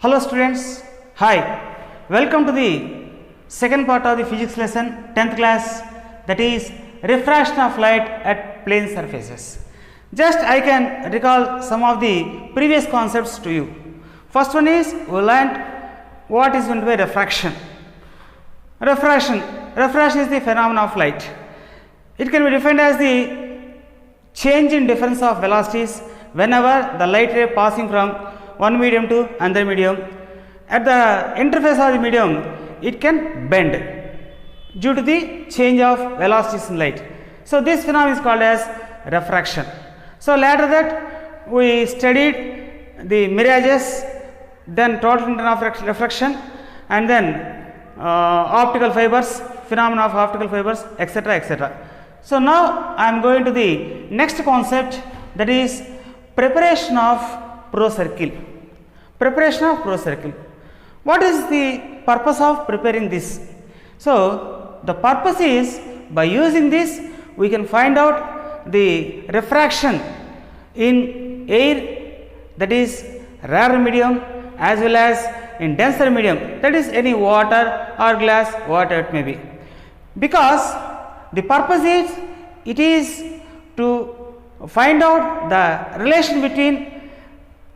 Hello students, hi, welcome to the second part of the physics lesson 10th class, that is refraction of light at plane surfaces. Just I can recall some of the previous concepts to you. First one is we learnt what is meant by refraction. Refraction is the phenomenon of light. It can be defined as the change in difference of velocities whenever the light ray passing from one medium to another medium. At the interface of the medium, it can bend due to the change of velocities in light. So this phenomenon is called as refraction. So later that we studied the mirages, then total internal refraction, and then optical fibers, phenomena of optical fibers, etc., etc. So now I am going to the next concept, that is preparation of pro-circle. Preparation of pro-circle. What is the purpose of preparing this? So the purpose is, by using this we can find out the refraction in air, that is rarer medium, as well as in denser medium, that is any water or glass, whatever it may be. Because the purpose is, it is to find out the relation between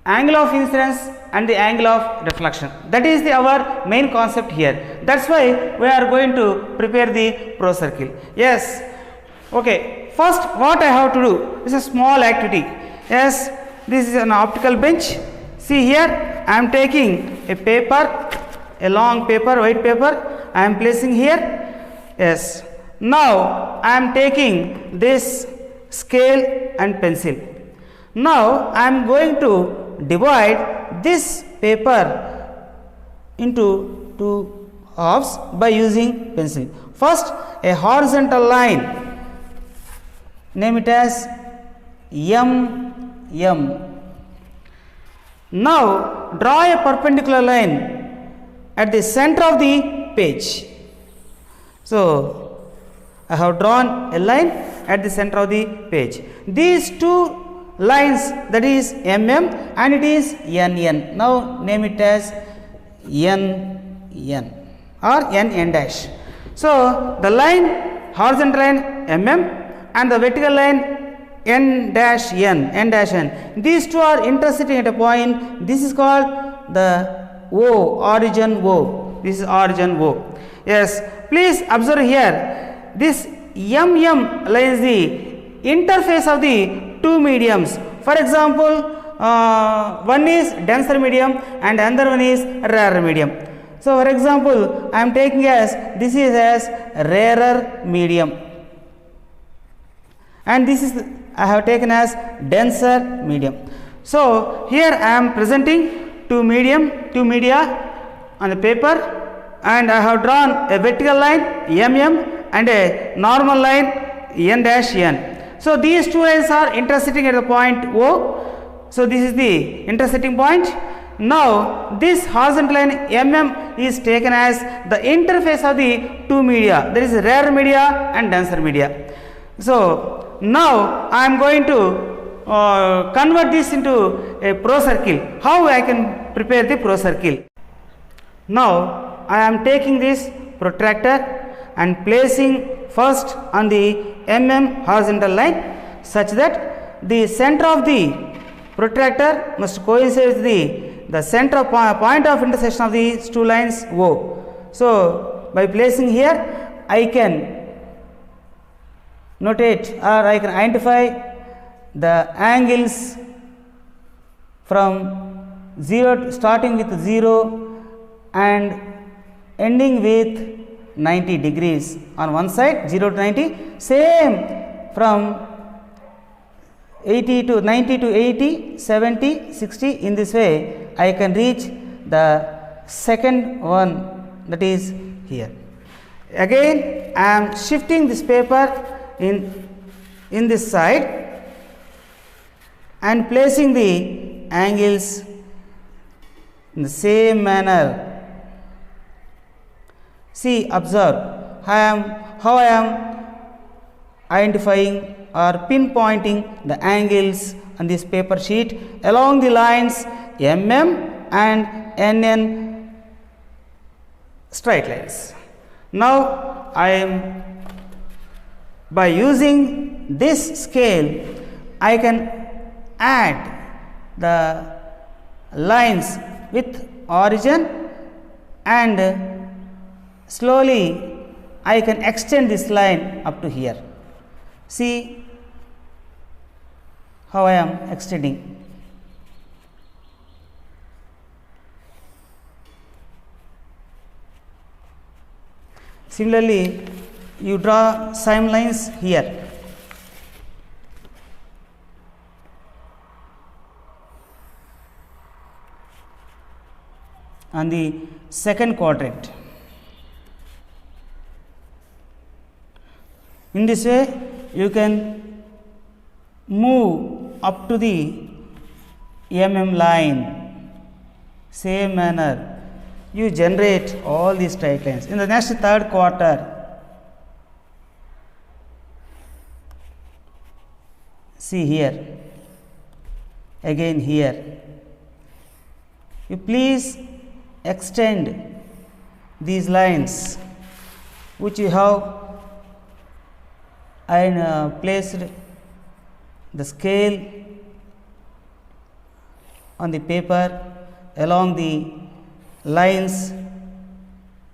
angle of incidence and the angle of reflection. That is our main concept here. That's why we are going to prepare the pro-circle. Yes. Okay. First, what I have to do is a small activity. Yes, this is an optical bench. See here, I am taking a paper, a long paper, white paper. I am placing here. Yes. Now I am taking this scale and pencil. Now I am going to divide this paper into two halves by using pencil. First, a horizontal line, name it as M. Now draw a perpendicular line at the center of the page. So I have drawn a line at the center of the page. These two lines, that is MM and it is NN. Now name it as NN or NN dash. So the line, horizontal line MM and the vertical line N dash N. These two are intersecting at a point. This is called the O, origin O. This is origin O. Yes, please observe here. This MM lies the interface of the two mediums. For example, one is denser medium and another one is rarer medium. So for example, I am taking as this is as rarer medium, and this is I have taken as denser medium. So here I am presenting two media on the paper, and I have drawn a vertical line MM and a normal line N dash N. So these two lines are intersecting at the point O. So this is the intersecting point. Now this horizontal line MM is taken as the interface of the two media, that is rarer media and denser media. So now I am going to convert this into a pro-circle. How I can prepare the pro-circle? Now I am taking this protractor and placing first on the MM horizontal line, such that the center of the protractor must coincide with the center point of intersection of these two lines O. So by placing here, I can notate or I can identify the angles from 0, starting with 0 and ending with 90 degrees on one side, 0 to 90, same from 80 to 90 to 80, 70, 60. In this way I can reach the second one, that is here. Again I am shifting this paper in this side and placing the angles in the same manner. See, observe how I am identifying or pinpointing the angles on this paper sheet along the lines MM and NN straight lines. Now I am, by using this scale, I can add the lines with origin, and slowly I can extend this line up to here. See how I am extending. Similarly, you draw same lines here. On the second quadrant. In this way, you can move up to the line. Same manner, you generate all these straight lines. In the next third quarter, see here, again here, you please extend these lines which you have placed the scale on the paper along the lines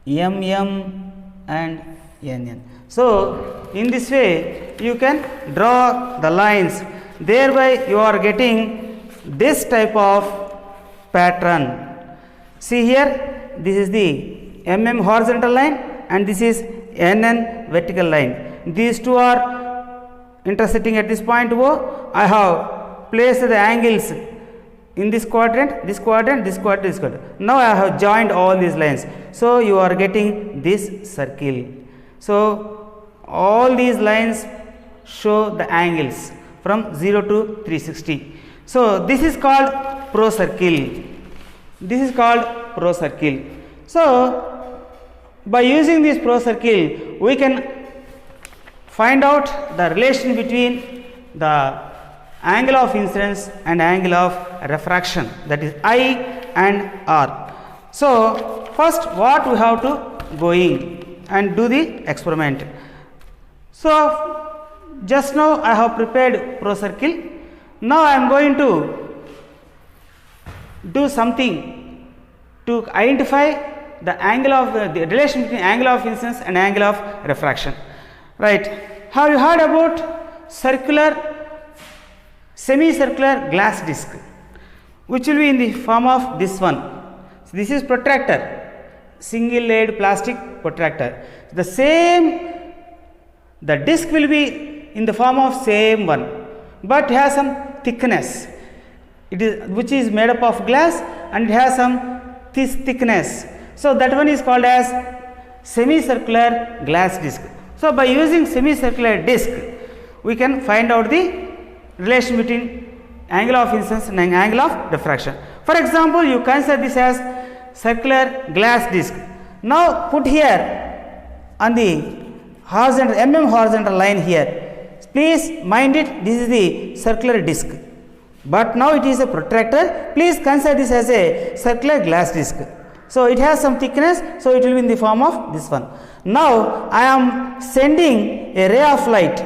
MM and NN. So, in this way you can draw the lines, thereby you are getting this type of pattern. See here, this is the MM horizontal line and this is NN vertical line. These two are intersecting at this point O. I have placed the angles in this quadrant, this quadrant, this quadrant, this quadrant. Now I have joined all these lines. So you are getting this circle. So all these lines show the angles from 0 to 360. So this is called procircle. This is called procircle. So by using this procircle, we can find out the relation between the angle of incidence and angle of refraction, that is I and R. So first what we have to go in and do the experiment. So just now I have prepared procircle. Now I am going to do something to identify the angle of the relation between angle of incidence and angle of refraction. Right. Have you heard about semicircular glass disc, which will be in the form of this one? So this is protractor, single layered plastic protractor. The disc will be in the form of same one, but has some thickness. Which is made up of glass and it has some thickness. So that one is called as semicircular glass disc. So by using semicircular disc, we can find out the relation between angle of incidence and angle of refraction. For example, you consider this as circular glass disc. Now put here on the horizontal horizontal line here. Please mind it, this is the circular disc, but now it is a protractor. Please consider this as a circular glass disc. So it has some thickness, so it will be in the form of this one. Now I am sending a ray of light.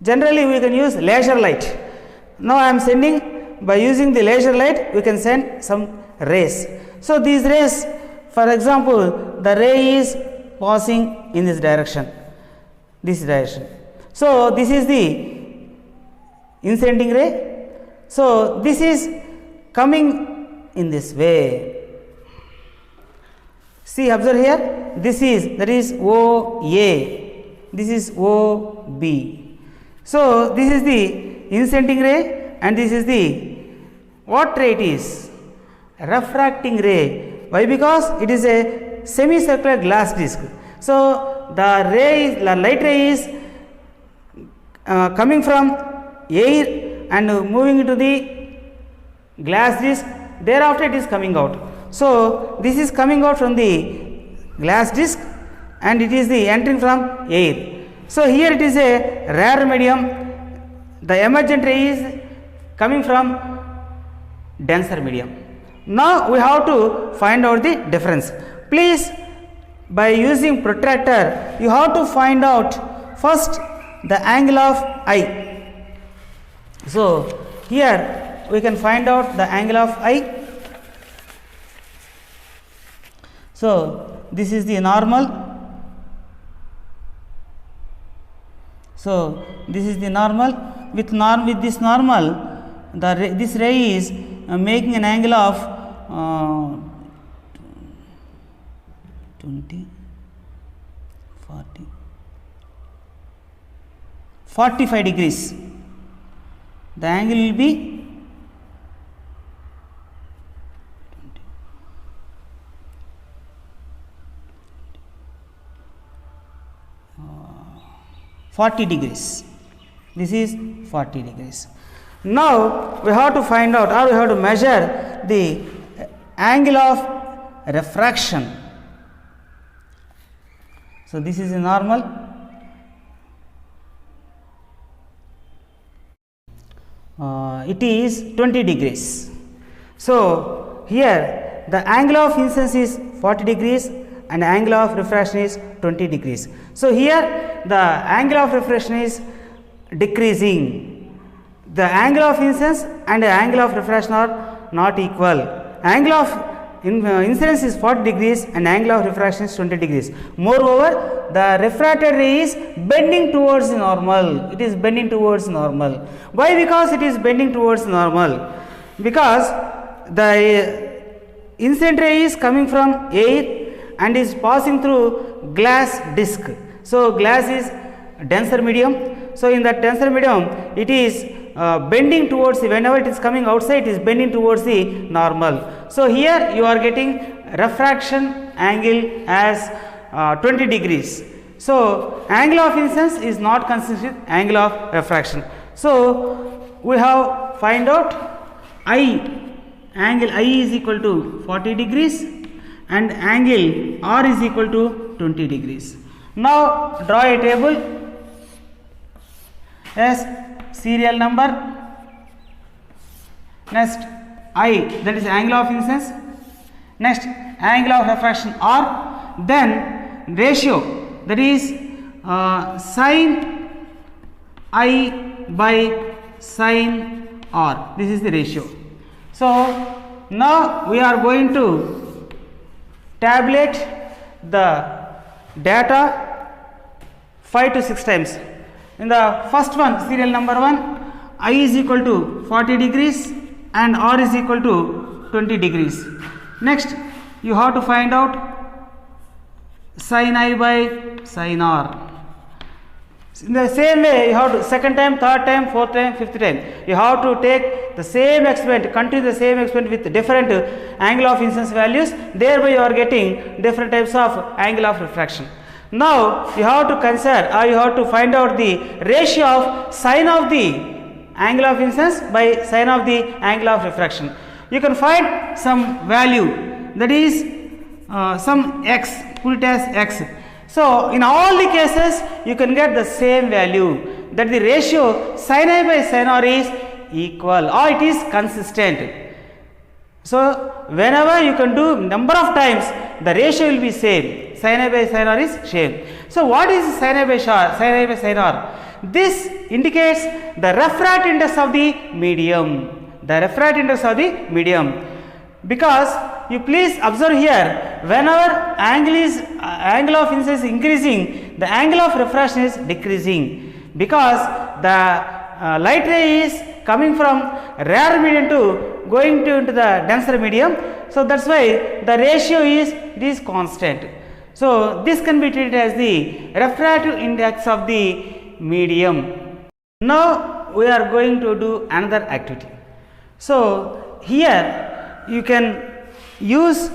Generally we can use laser light. Now I am sending, by using the laser light we can send some rays. So these rays, for example, the ray is passing in this direction, So this is the incident ray. So this is coming in this way. See, observe here, that is OA, this is OB. So this is the incident ray and this is the, what ray it is? Refracting ray. Why? Because it is a semicircular glass disc. So the light ray is coming from air and moving into the glass disc, thereafter it is coming out. So this is coming out from the glass disc and it is the entering from air. So here it is a rare medium, the emergent ray is coming from denser medium. Now we have to find out the difference. Please, by using protractor, you have to find out first the angle of I. So here we can find out the angle of I. So this is the normal. So this is the normal. With this normal, this ray is making an angle of 20, 40, 45 degrees. The angle will be 40 degrees. This is 40 degrees. Now we have to find out, or we have to measure the angle of refraction. So this is a normal. It is 20 degrees. So here the angle of incidence is 40 degrees and angle of refraction is 20 degrees. So here the angle of refraction is decreasing. The angle of incidence and the angle of refraction are not equal. Angle of incidence is 40 degrees and angle of refraction is 20 degrees. Moreover, the refracted ray is bending towards normal. It is bending towards normal. Why? Because it is bending towards normal. Because the incident ray is coming from air and is passing through glass disc. So glass is denser medium. So in that denser medium, it is bending towards the, whenever it is coming outside, it is bending towards the normal. So here you are getting refraction angle as 20 degrees. So angle of incidence is not consistent with angle of refraction. So we have find out angle I is equal to 40 degrees and angle R is equal to 20 degrees. Now draw a table. Yes, serial number. Next I, that is angle of incidence. Next angle of refraction R. Then ratio, that is sin I by sin R. This is the ratio. So now we are going to tabulate the data 5 to 6 times. In the first one, serial number 1, I is equal to 40 degrees and R is equal to 20 degrees. Next you have to find out sin I by sin R. In the same way, you have to second time, third time, fourth time, fifth time. You have to take the same experiment, continue the same experiment with different angle of incidence values. Thereby you are getting different types of angle of refraction. Now you have to consider, or you have to find out the ratio of sin of the angle of incidence by sin of the angle of refraction. You can find some value, that is some x, put it as x. So in all the cases you can get the same value, that the ratio sin I by sin R is equal or it is consistent. So whenever you can do number of times, the ratio will be same. Sin I by sin R is same. So what is sin I by sin R? This indicates the refractive index of the medium. The refractive index of the medium. Because you please observe here, whenever angle of incidence is increasing, the angle of refraction is decreasing, because the light ray is coming from rarer medium to going to into the denser medium. So that's why the ratio is constant. So this can be treated as the refractive index of the medium. Now we are going to do another activity. So here you can use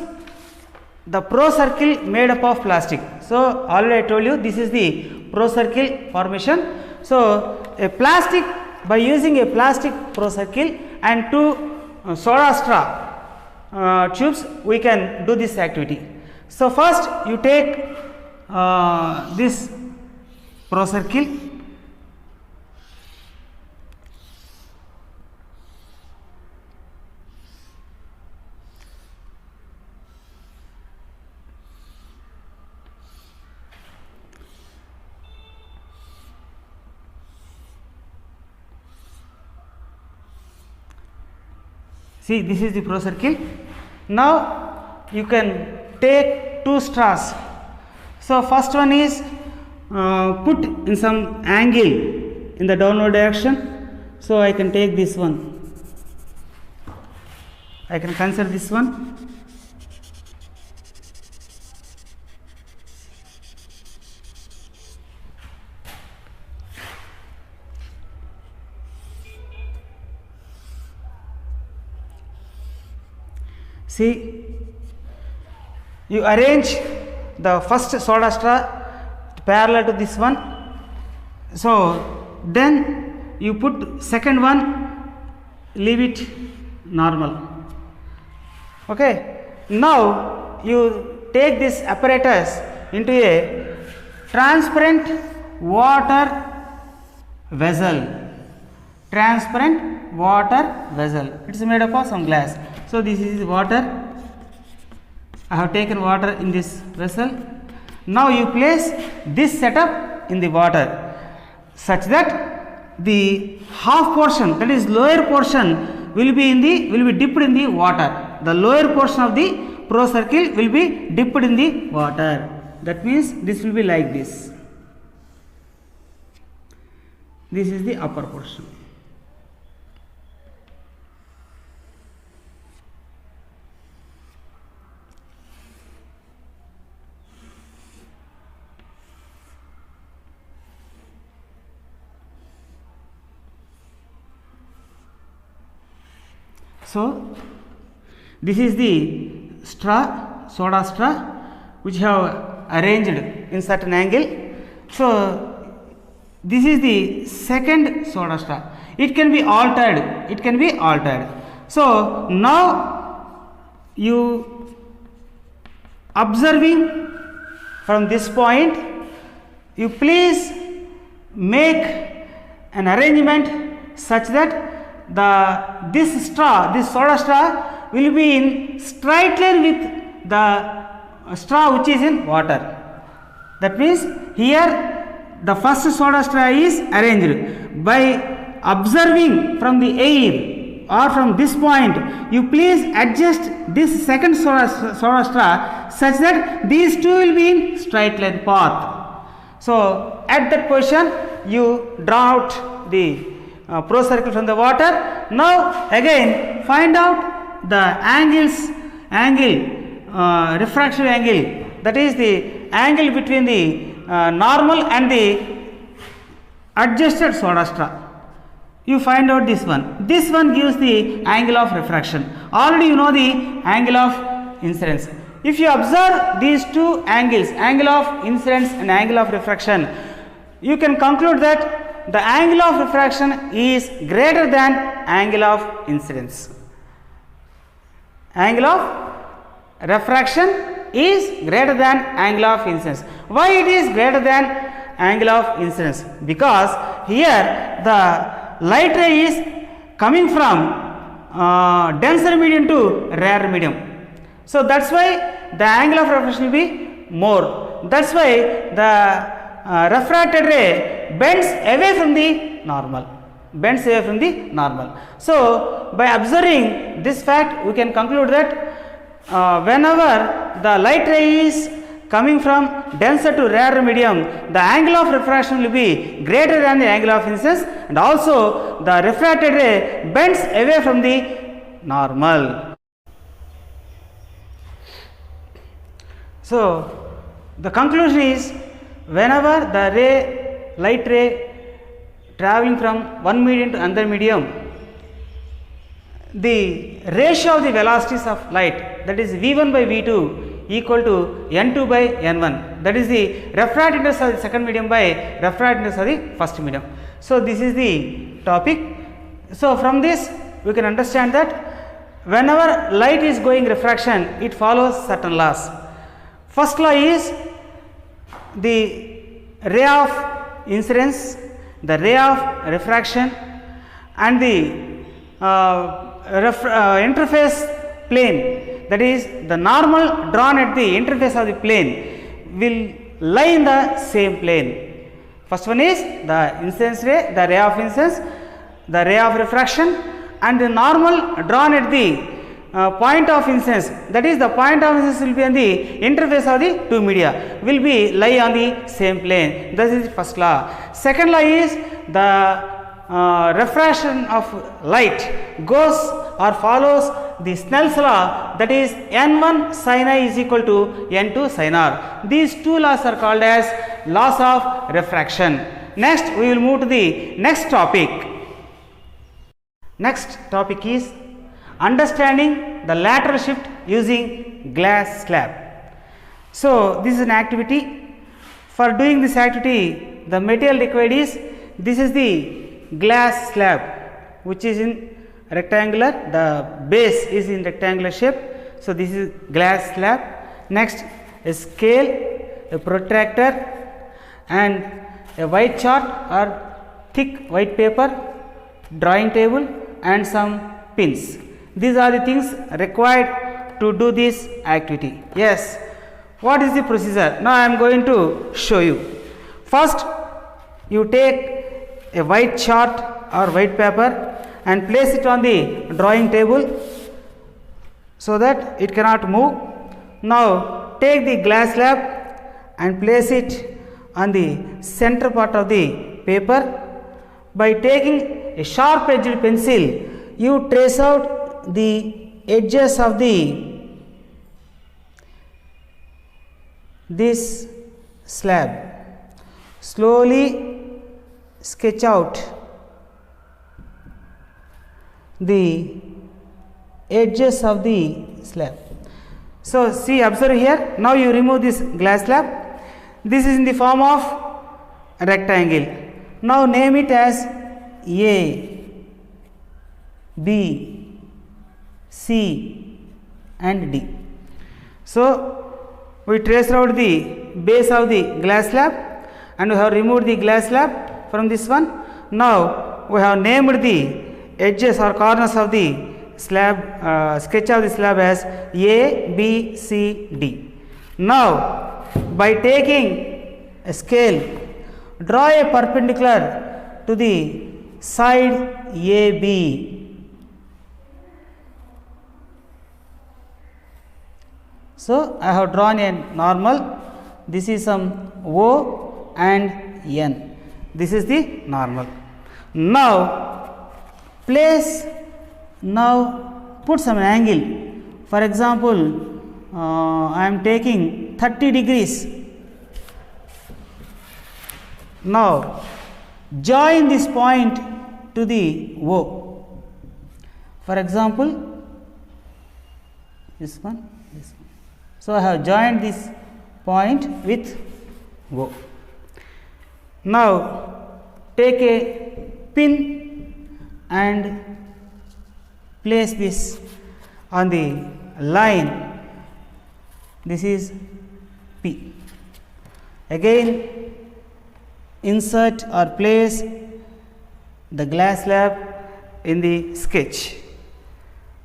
the pro circle made up of plastic. So already I told you, this is the pro circle formation. So a plastic, by using a plastic pro circle and 2 soda straw tubes, we can do this activity. So first you take this pro circle, See, this is the procircle. Now you can take two straws. So first one is put in some angle in the downward direction. So I can take this one. I can consider this one. See, you arrange the first soda straw parallel to this one. So then you put second one, leave it normal. Okay. Now you take this apparatus into a transparent water vessel. Transparent water vessel. It is made up of some glass. So this is water. I have taken water in this vessel. Now you place this setup in the water such that the half portion, that is lower portion, will be dipped in the water. The lower portion of the procircle will be dipped in the water. That means this will be like this. This is the upper portion. So this is the straw, soda straw, which have arranged in certain angle. So this is the second soda straw. It can be altered. It can be altered. So now you observing from this point, you please make an arrangement such that this soda straw will be in straight line with the straw which is in water. That means here the first soda straw is arranged. By observing from the air or from this point, you please adjust this second soda straw such that these two will be in straight line path. So at that position you draw out the procircle from the water. Now again find out the refractive angle, that is the angle between the normal and the adjusted soda straw. You find out this one. This one gives the angle of refraction. Already you know the angle of incidence. If you observe these two angles, angle of incidence and angle of refraction, you can conclude that the angle of refraction is greater than angle of incidence. Angle of refraction is greater than angle of incidence. Why it is greater than angle of incidence? Because here the light ray is coming from denser medium to rarer medium. So that's why the angle of refraction will be more. That's why the refracted ray bends away from the normal. So by observing this fact, we can conclude that whenever the light ray is coming from denser to rarer medium, the angle of refraction will be greater than the angle of incidence, and also the refracted ray bends away from the normal. So the conclusion is, whenever the light ray traveling from one medium to another medium, the ratio of the velocities of light, that is V1 by V2 equal to N2 by N1, that is the refractive index of the second medium by refractive index of the first medium. So this is the topic. So from this we can understand that whenever light is going refraction, it follows certain laws. First law is the ray of incidence, the ray of refraction, and the interface plane, that is the normal drawn at the interface of the plane, will lie in the same plane. First one is the incidence ray, the ray of incidence, the ray of refraction, and the normal drawn at the point of incidence, that is the point of incidence will be on the interface of the two media, will be lie on the same plane. This is the first law. Second law is the refraction of light goes or follows the Snell's law, that is n1 sin I is equal to n2 sin r. These two laws are called as laws of refraction. Next we will move to the next topic. Next topic is understanding the lateral shift using glass slab. So this is an activity. For doing this activity, the material required is, this is the glass slab which is in rectangular, the base is in rectangular shape. So this is glass slab. Next a scale, a protractor and a white chart or thick white paper, drawing table and some pins. These are the things required to do this activity. Yes, what is the procedure? Now I am going to show you. First you take a white chart or white paper and place it on the drawing table so that it cannot move. Now take the glass slab and place it on the center part of the paper. By taking a sharp edged pencil, you trace out the edges of this slab. Slowly sketch out the edges of the slab. So see, observe here. Now you remove this glass slab. This is in the form of a rectangle. Now name it as A, B, C and D. So we trace out the base of the glass slab and we have removed the glass slab from this one. Now we have named the edges or corners of the slab, sketch of the slab as A, B, C, D. Now by taking a scale, draw a perpendicular to the side AB. So I have drawn a normal. This is some O and N. This is the normal. Now place, now put some angle. For example, I am taking 30 degrees. Now join this point to the O. For example, this one, this one. So I have joined this point with O. Now take a pin and place this on the line. This is P. Again insert or place the glass slab in the sketch.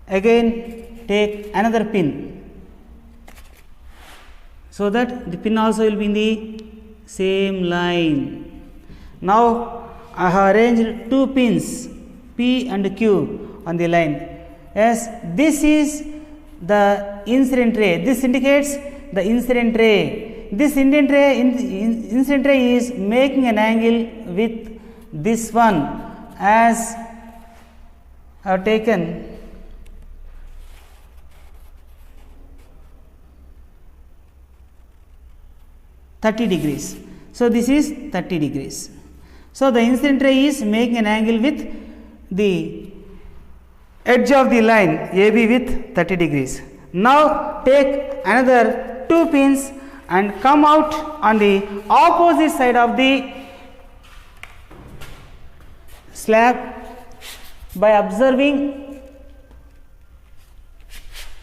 Again take another pin, so that the pin also will be in the same line. Now I have arranged two pins P and Q on the line. Yes, this is the incident ray. This indicates the incident ray. This incident ray is making an angle with this one, as I have taken degrees. So this is 30 degrees. So the incident ray is making an angle with the edge of the line AB with 30 degrees. Now take another two pins and come out on the opposite side of the slab by observing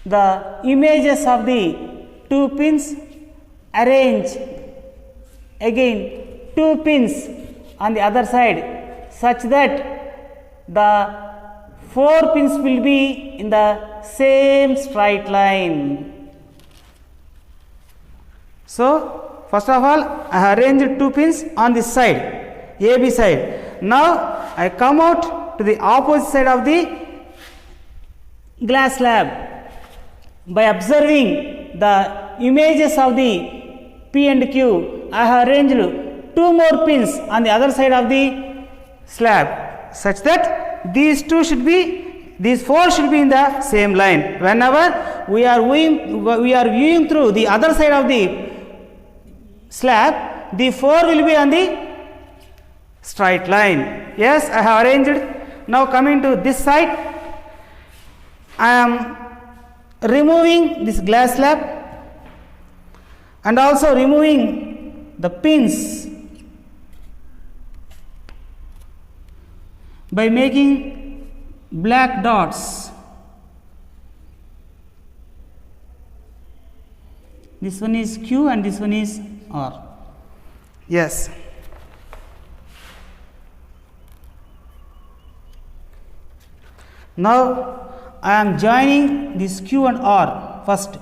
the images of the two pins. Arrange again two pins on the other side such that the four pins will be in the same straight line. So first of all I have arranged two pins on this side, AB side. Now I come out to the opposite side of the glass slab. By observing the images of the P and Q, I have arranged 2 more pins on the other side of the slab, such that these 4 should be in the same line. Whenever we are viewing through the other side of the slab, the 4 will be on the straight line. Yes, I have arranged. Now coming to this side, I am removing this glass slab and also removing the pins by making black dots. This one is Q and this one is R. Yes. Now I am joining this Q and R first.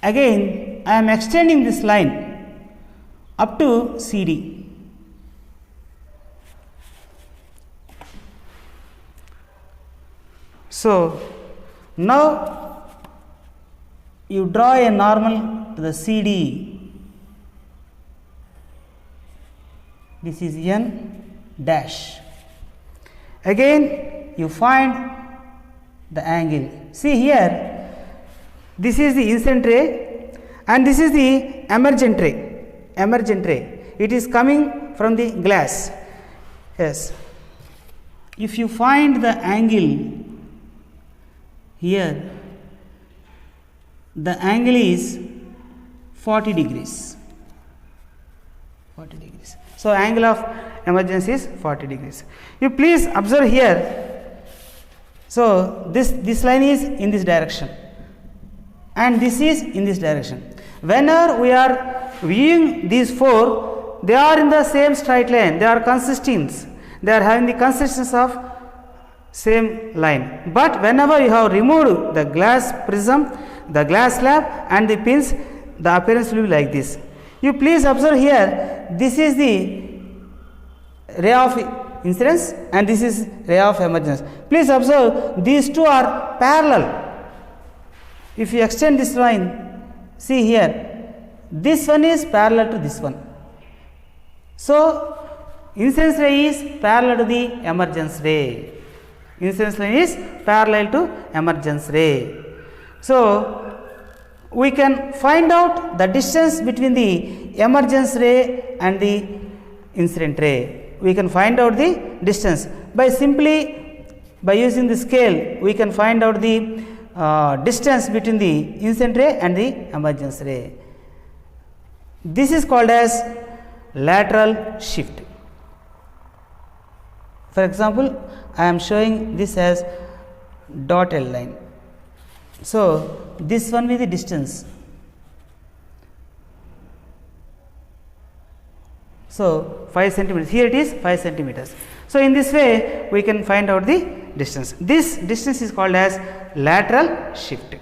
Again I am extending this line up to CD. So now you draw a normal to the CD. This is N dash. Again you find the angle. See here, this is the incident ray and this is the emergent ray. It is coming from the glass. Yes. If you find the angle here, the angle is 40 degrees. 40 degrees. So angle of emergence is 40 degrees. You please observe here. So this line is in this direction and this is in this direction. Whenever we are viewing these 4, they are in the same straight line. They are consistent. They are having the consistence of same line. But whenever you have removed the glass prism, the glass slab and the pins, the appearance will be like this. You please observe here, this is the ray of incidence and this is ray of emergence. Please observe, these two are parallel. If you extend this line, see here, this one is parallel to this one. So incidence ray is parallel to the emergence ray. Incidence line is parallel to emergence ray. So we can find out the distance between the emergence ray and the incident ray. We can find out the distance by using the scale. We can find out the distance between the incident ray and the emergence ray. This is called as lateral shift. For example, I am showing this as dotted line. So this one will be the distance. So 5 centimeters. Here it is 5 centimeters. So in this way we can find out the distance. This distance is called as lateral shift.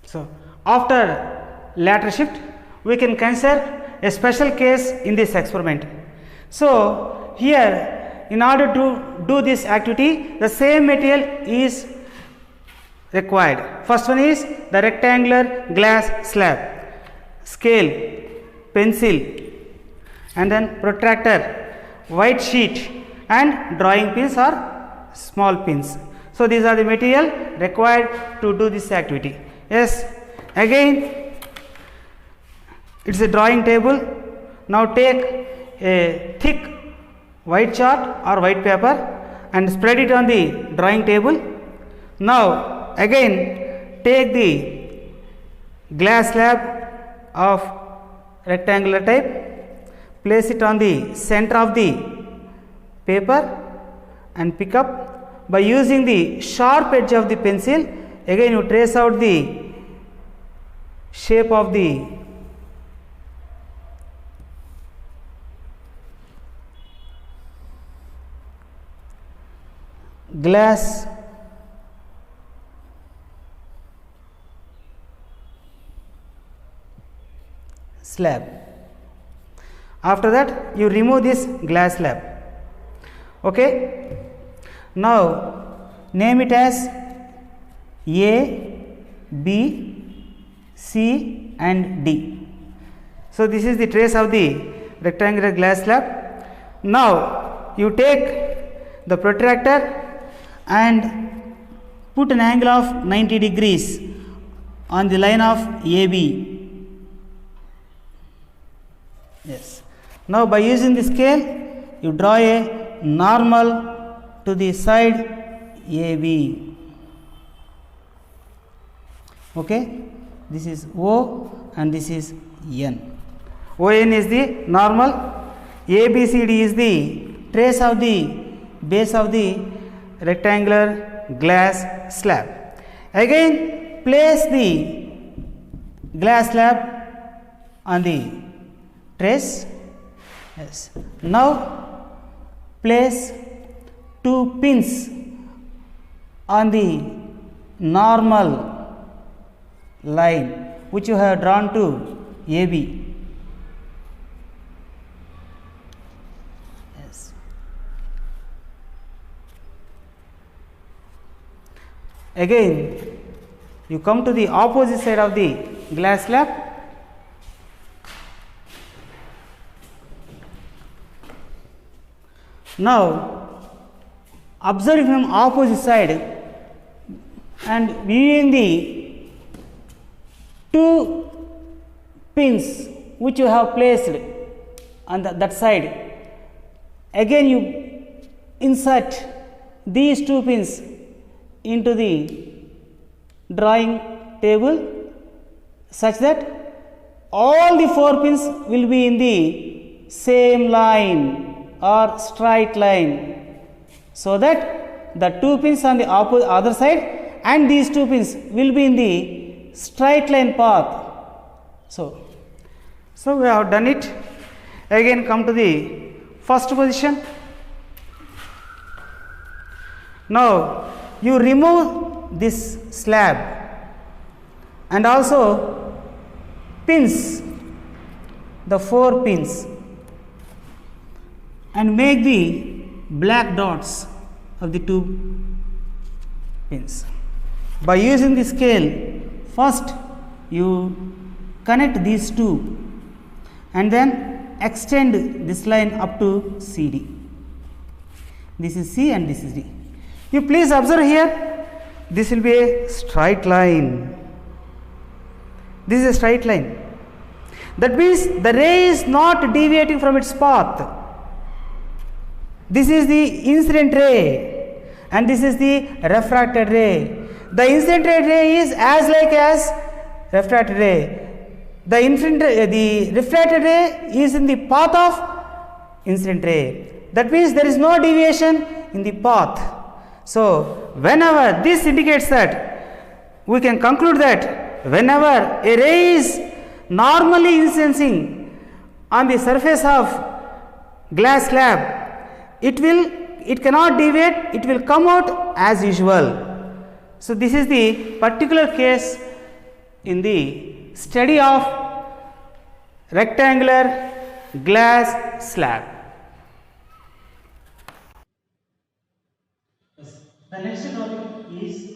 So after lateral shift, we can consider a special case in this experiment. So here, in order to do this activity, the same material is required. First one is the rectangular glass slab, scale, pencil, and then protractor, white sheet, and drawing pins or small pins. So these are the material required to do this activity. Yes, again it is a drawing table. Now take a thick white chart or white paper and spread it on the drawing table. Now again take the glass slab of rectangular type, place it on the center of the paper and pick up. By using the sharp edge of the pencil, again you trace out the shape of the glass slab. After that you remove this glass slab. Okay, now name it as A, B, C and D. So this is the trace of the rectangular glass slab. Now you take the protractor and put an angle of 90 degrees on the line of AB. Yes. Now by using the scale you draw a normal to the side AB. Okay, this is O and this is N. ON is the normal, ABCD is the trace of the base of the rectangular glass slab. Again place the glass slab on the trace. Yes. Now place 2 pins on the normal line which you have drawn to AB. Yes. Again you come to the opposite side of the glass slab. Now observe from opposite side and viewing the 2 pins which you have placed on that side. Again you insert these 2 pins into the drawing table such that all the 4 pins will be in the same line or straight line, so that the 2 pins on the other side and these 2 pins will be in the straight line path. So we have done it. Again come to the first position. Now you remove this slab and also pins the 4 pins and make the black dots of the 2 pins. By using the scale, first you connect these 2 and then extend this line up to CD. This is C and this is D. You please observe here, this will be a straight line. This is a straight line. That means the ray is not deviating from its path. This is the incident ray and this is the refracted ray. The incident ray is as like as refracted ray. The refracted ray is in the path of incident ray. That means there is no deviation in the path. So whenever this indicates that, we can conclude that whenever a ray is normally inciding on the surface of glass slab, it cannot deviate, it will come out as usual. So this is the particular case in the study of rectangular glass slab. The next topic is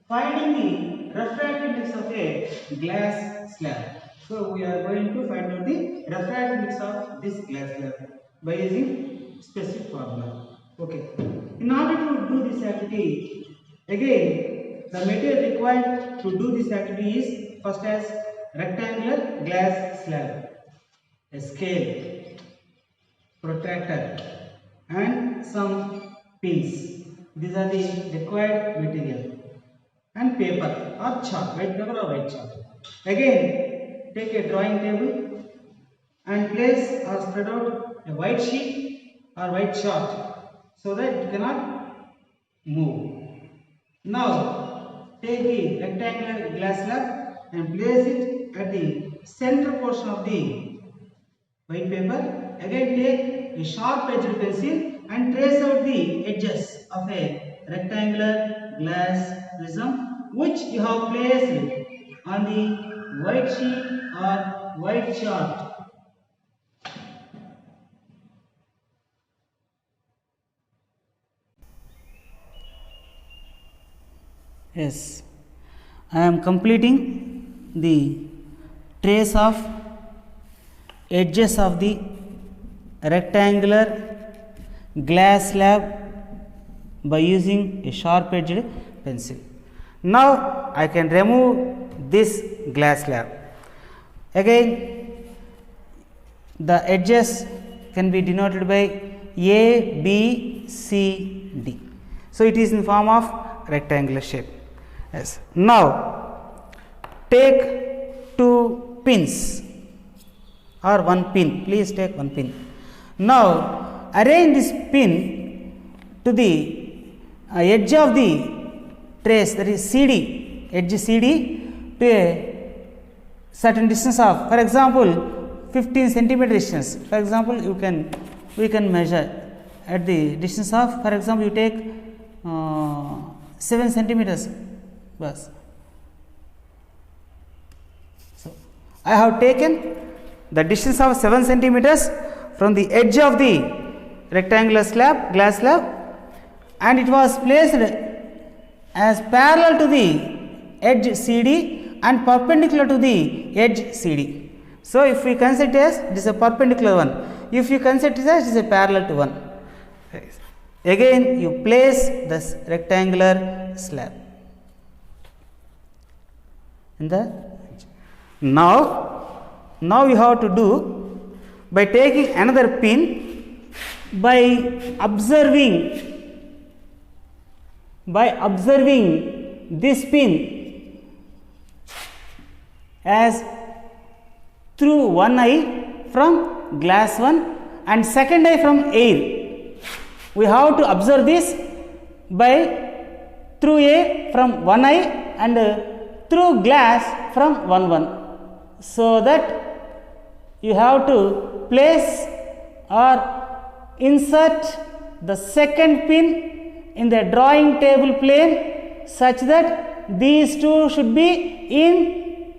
finding the refractive index of a glass slab. So we are going to find out the refractive index of this glass slab by using specific formula. Okay. In order to do this activity, again the material required to do this activity is first as rectangular glass slab, a scale, protractor and some pins. These are the required material, and paper or chart, white paper or white chart. Again take a drawing table and place or spread out a white sheet or white chart so that it cannot move. Now take the rectangular glass slab and place it at the center portion of the white paper. Again take a sharp edged pencil and trace out the edges of a rectangular glass prism which you have placed on the white sheet or white chart. Yes, I am completing the trace of edges of the rectangular glass slab by using a sharp edged pencil. Now I can remove this glass slab. Again, the edges can be denoted by A, B, C, D. So it is in form of rectangular shape. Yes. Now take two pins or one pin. Please take one pin. Now arrange this pin to the edge of the trace, that is CD, edge CD, to a certain distance of, for example, 15 centimeter distance. For example, we can measure at the distance of, for example, you take 7 centimeters. Bas. So I have taken the distance of 7 centimeters from the edge of the rectangular slab, glass slab, and it was placed as parallel to the edge CD and perpendicular to the edge CD. So if we consider as it is a perpendicular one, if you consider as it is a parallel to one. Again you place this rectangular slab in the edge. Now you have to do by taking another pin, by observing this pin as through one eye from glass one and second eye from air. We have to observe this by through A from one eye and through glass from one. So that you have to place or insert the second pin in the drawing table plane such that these two should be in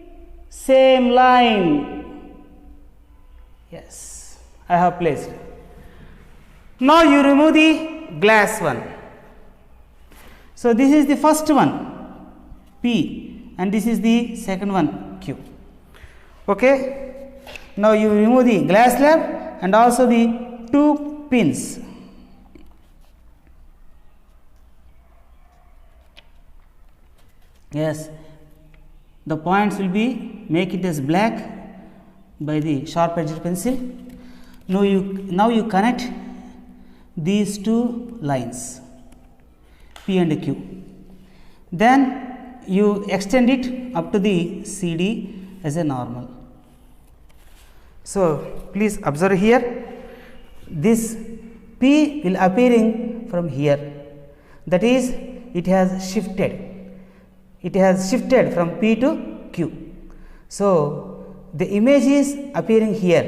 same line. Yes, I have placed. Now you remove the glass one. So this is the first one P and this is the second one Q. Okay. Now you remove the glass slab and also the two pins. Yes, the points will be, make it as black by the sharp edged pencil. Now you connect these two lines P and Q. Then you extend it up to the CD as a normal. So please observe here, this P will appearing from here, that is it has shifted from P to Q. So the image is appearing here,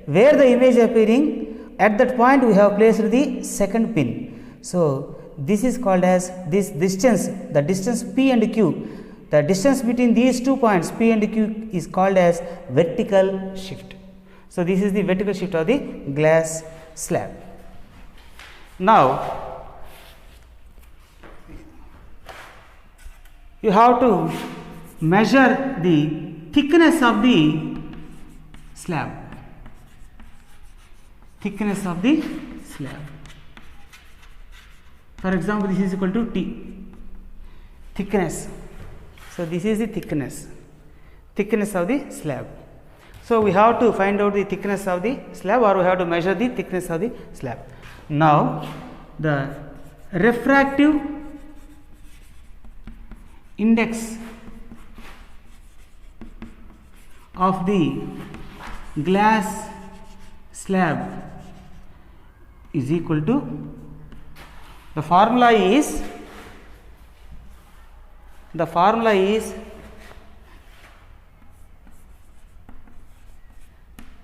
where the image appearing, at that point we have placed the second pin. So this is called as this distance, the distance P and Q, the distance between these 2 points P and Q is called as vertical shift. So this is the vertical shift of the glass slab. Now you have to measure the thickness of the slab. Thickness of the slab. For example, this is equal to T. Thickness. So this is the thickness of the slab. So we have to find out the thickness of the slab, or we have to measure the thickness of the slab. Now the refractive index of the glass slab is equal to, the formula is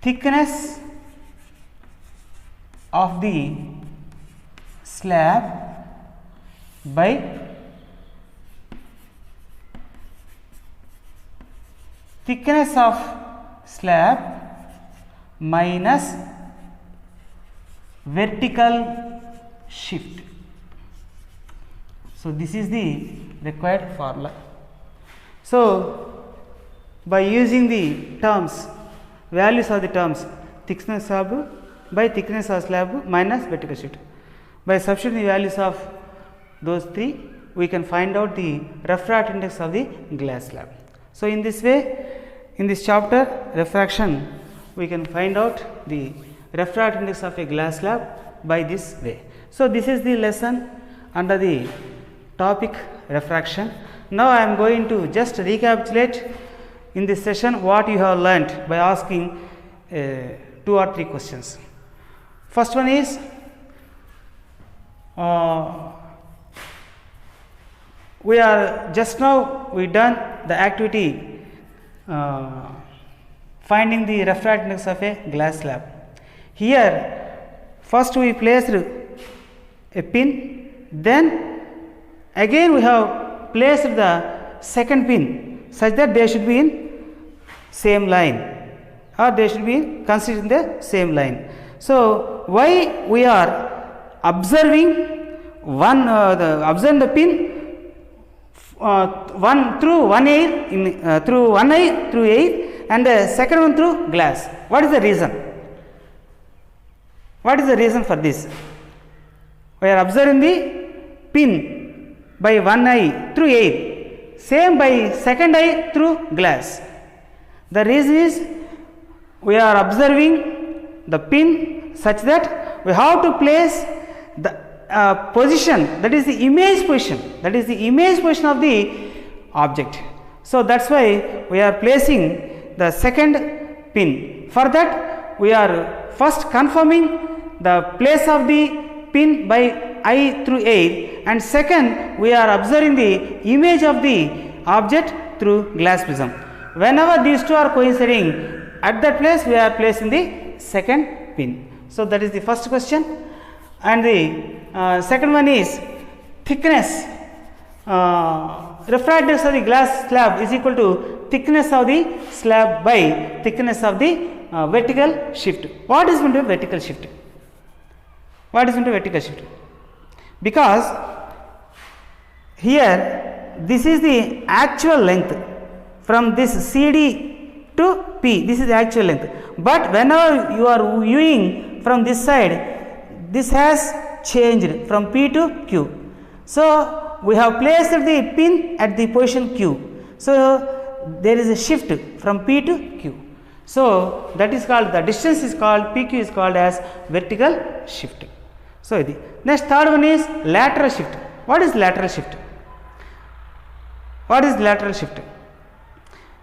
thickness of the slab by thickness of slab minus vertical shift. So, this is the required formula. So, by using the terms, values of the terms, thickness slab by thickness of slab minus vertical shift, by substituting the values of those three, we can find out the refractive index of the glass slab. So, in this way, in this chapter refraction, we can find out the refractive index of a glass slab by this way. So, this is the lesson under the topic refraction. Now, I am going to just recapitulate in this session what you have learnt by asking 2 or 3 questions. First one is we are just now we done the activity finding the refractive index of a glass slab. Here first we placed a pin, then again we have placed the second pin such that they should be in same line or they should be considered in the same line. So, why we are observing observe the pin one through one eye through one eye through air and the second one through glass. What is the reason? What is the reason for this? We are observing the pin by one eye through air, same by second eye through glass. The reason is we are observing the pin such that we have to place the position, that is the image position, of the object. So, that is why we are placing the second pin. For that we are first confirming the place of the pin by eye through air, and second we are observing the image of the object through glass prism. Whenever these two are coinciding, at that place we are placing the second pin. So, that is the first question, and the second one is thickness. Refractive index of the glass slab is equal to thickness of the slab by thickness of the vertical shift. What is going to be vertical shift? What is going to be vertical shift? Because here this is the actual length from this CD to P, this is the actual length, but whenever you are viewing from this side, this has changed from P to Q. So, we have placed the pin at the position Q. So, there is a shift from P to Q. So, that is called, the distance is called, PQ is called as vertical shift. So, the next third one is lateral shift. What is lateral shift? What is lateral shift?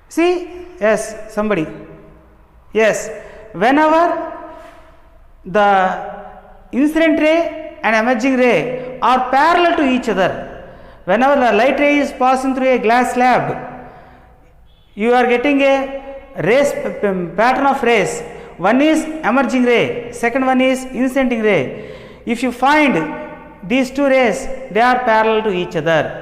See, yes, somebody, yes, whenever the incident ray and emerging ray are parallel to each other, whenever the light ray is passing through a glass slab, you are getting a rays pattern of rays. One is emerging ray, second one is incidenting ray. If you find these two rays, they are parallel to each other.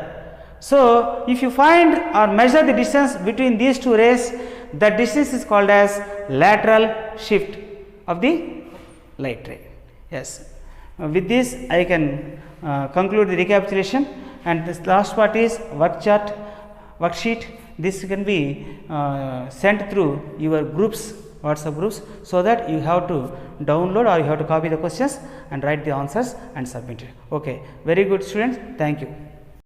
So, if you find or measure the distance between these two rays, that distance is called as lateral shift of the light ray. Yes. With this, I can conclude the recapitulation, and this last part is worksheet. This can be sent through your groups, WhatsApp groups, so that you have to download or you have to copy the questions and write the answers and submit it. Okay. Very good, students. Thank you.